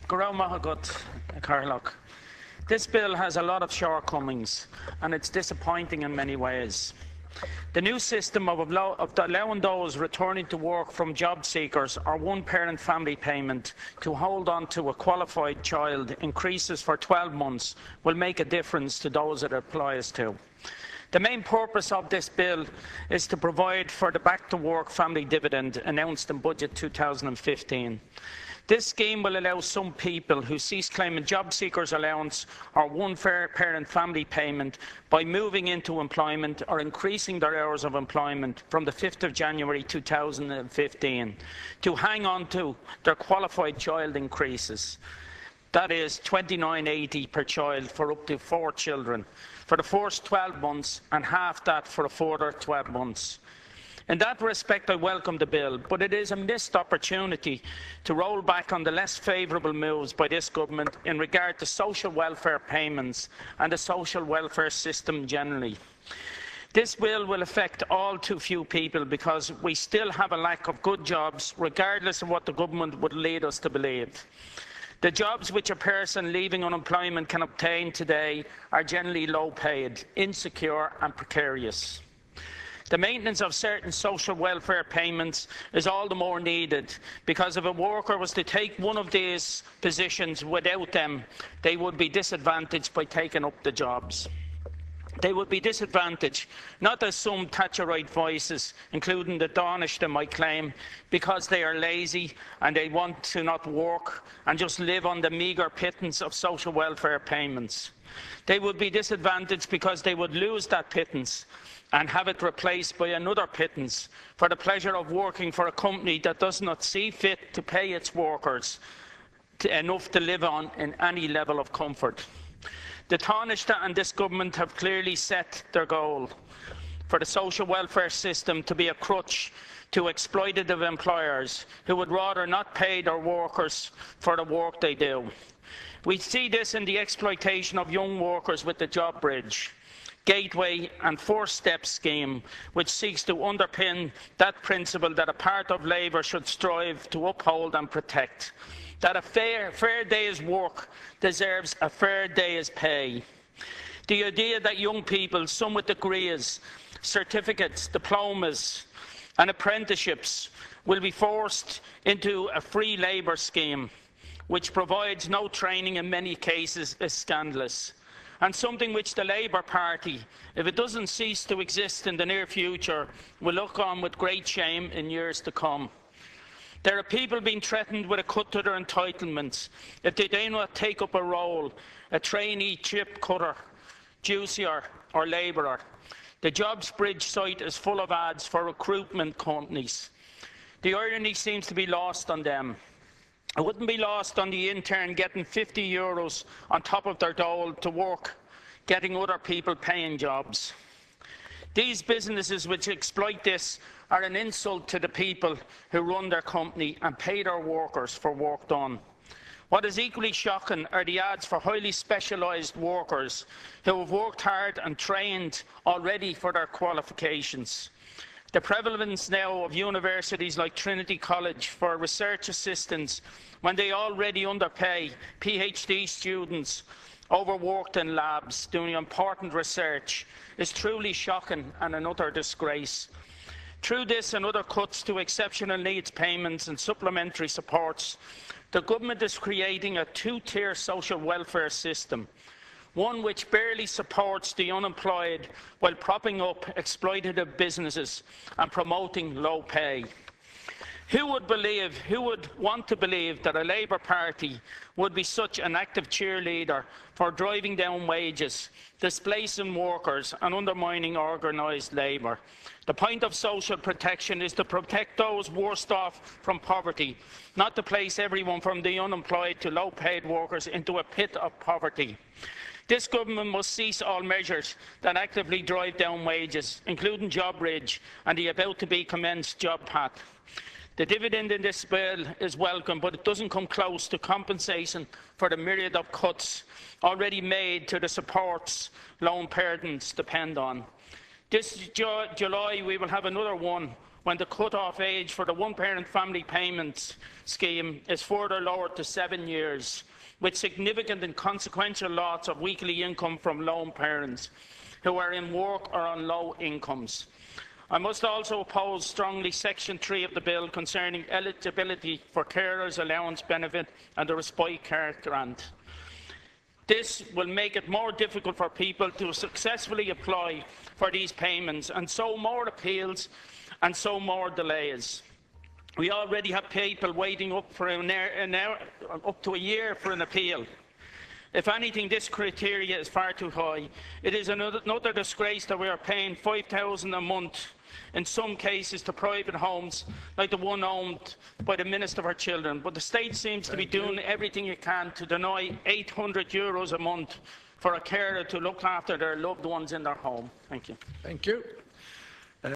Mahagut, Carlock. This bill has a lot of shortcomings and it's disappointing in many ways. The new system of allowing those returning to work from job seekers or one-parent family payment to hold on to a qualified child increases for 12 months will make a difference to those it applies to. The main purpose of this bill is to provide for the back-to-work family dividend announced in Budget 2015. This scheme will allow some people who cease claiming job seekers allowance or one-parent family payment by moving into employment or increasing their hours of employment from the 5th of January 2015 to hang on to their qualified child increases. That is $29.80 per child for up to 4 children for the first 12 months and half that for a further 12 months. In that respect, I welcome the bill, but it is a missed opportunity to roll back on the less favourable moves by this government in regard to social welfare payments and the social welfare system generally. This bill will affect all too few people because we still have a lack of good jobs, regardless of what the government would lead us to believe. The jobs which a person leaving unemployment can obtain today are generally low paid, insecure and precarious. The maintenance of certain social welfare payments is all the more needed because if a worker was to take one of these positions without them, they would be disadvantaged by taking up the jobs. They would be disadvantaged, not as some Thatcherite voices, including the Dánaiste, might claim, because they are lazy and they want to not work and just live on the meagre pittance of social welfare payments. They would be disadvantaged because they would lose that pittance and have it replaced by another pittance for the pleasure of working for a company that does not see fit to pay its workers enough to live on in any level of comfort. The Tánaiste and this government have clearly set their goal for the social welfare system to be a crutch to exploitative employers who would rather not pay their workers for the work they do. We see this in the exploitation of young workers with the Job Bridge, Gateway and First Step scheme, which seeks to underpin that principle that a part of labour should strive to uphold and protect. That a fair day's work deserves a fair day's pay. The idea that young people, some with degrees, certificates, diplomas and apprenticeships will be forced into a free labour scheme which provides no training in many cases is scandalous, and something which the Labour Party, if it doesn't cease to exist in the near future, will look on with great shame in years to come. There are people being threatened with a cut to their entitlements if they do not take up a role, a trainee chip cutter, juicier or labourer. The Jobs Bridge site is full of ads for recruitment companies. The irony seems to be lost on them. It wouldn't be lost on the intern getting €50 on top of their dole to work, getting other people paying jobs. These businesses which exploit this are an insult to the people who run their company and pay their workers for work done. What is equally shocking are the ads for highly specialised workers who have worked hard and trained already for their qualifications. The prevalence now of universities like Trinity College for research assistants when they already underpay PhD students overworked in labs doing important research is truly shocking and another disgrace. Through this and other cuts to exceptional needs payments and supplementary supports, the government is creating a two-tier social welfare system, one which barely supports the unemployed while propping up exploitative businesses and promoting low pay. Who would want to believe that a Labour Party would be such an active cheerleader for driving down wages, displacing workers and undermining organised labour? The point of social protection is to protect those worst off from poverty, not to place everyone from the unemployed to low-paid workers into a pit of poverty. This government must cease all measures that actively drive down wages, including Job Bridge and the about-to-be commenced Job Pact. The dividend in this bill is welcome, but it doesn't come close to compensation for the myriad of cuts already made to the supports loan parents depend on. This July we will have another one when the cut-off age for the one-parent family payments scheme is further lowered to 7 years, with significant and consequential loss of weekly income from lone parents who are in work or on low incomes. I must also oppose strongly Section 3 of the bill concerning eligibility for carers allowance benefit and the respite care grant. This will make it more difficult for people to successfully apply for these payments, and so more appeals and so more delays. We already have people waiting up for up to a year for an appeal. If anything, this criteria is far too high. It is another disgrace that we are paying $5,000 a month in some cases to private homes like the one owned by the Minister for Children, but the state seems to be doing everything it can to deny €800 a month for a carer to look after their loved ones in their home. Thank you. Thank you.